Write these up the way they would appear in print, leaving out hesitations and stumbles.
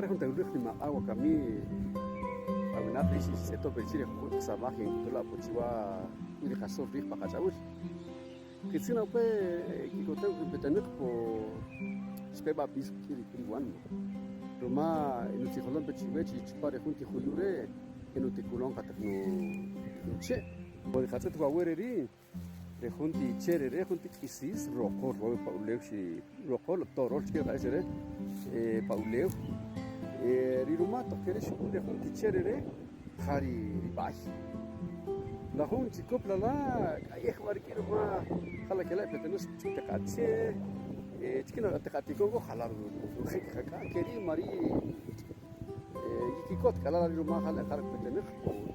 ahora junto a un agua que a mí a mí nada si se tope chile con salvaje toda la pochiva y de caso río para cachabur que si no pues que cote que tener por speba bis que de igual Roma en el ticolón pechive chichpare junti julure en el ticolón catecno che por el caso tu abuereri de junti chere de junti kisis rojo rojo pauleu si rojo lo toro que va a ser pauleu Riruma toqueres de junti chere de hari ribai la junti copla la ay khbar ki ruma khala kala petenus tqatse تكنا تقاتيكو خلار خيك خكا كري ماري يكيكوت كلا لو ما خلا خرق بتنخ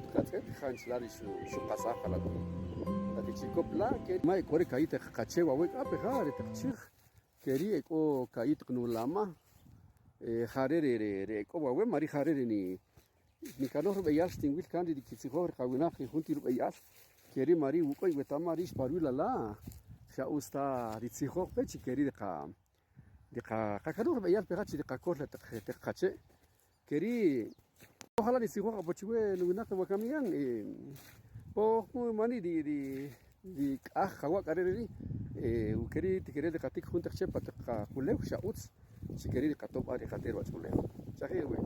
تقاتك خانش لاري شو قصا خلا هذه تشيكو بلا كري ما يكوري كايت خكاتشي واوي ابي خاري تخشيخ كري اكو كايت قنو لاما خاريري ري اكو واوي ماري خاريري ني كانو ربياش تنويل كاندي دي كيتسيخو رقاوينا خي خونتي ربياش كري ماري وكوي وتاماريش بارولا لا شا أستا ريتسيخو بيتشي كري دقا كانوا بيال بيغاتشي دقا كورلا تقاتشي كري وخلا ريتسيخو بوتشوي نوناك وكاميان بو ماني دي خوا كاريري وكري تكري دقا تيك خون تخشي بتقا كولو شا أوتس شي كري دقا توب اري خاطر واتشولو شاخي وي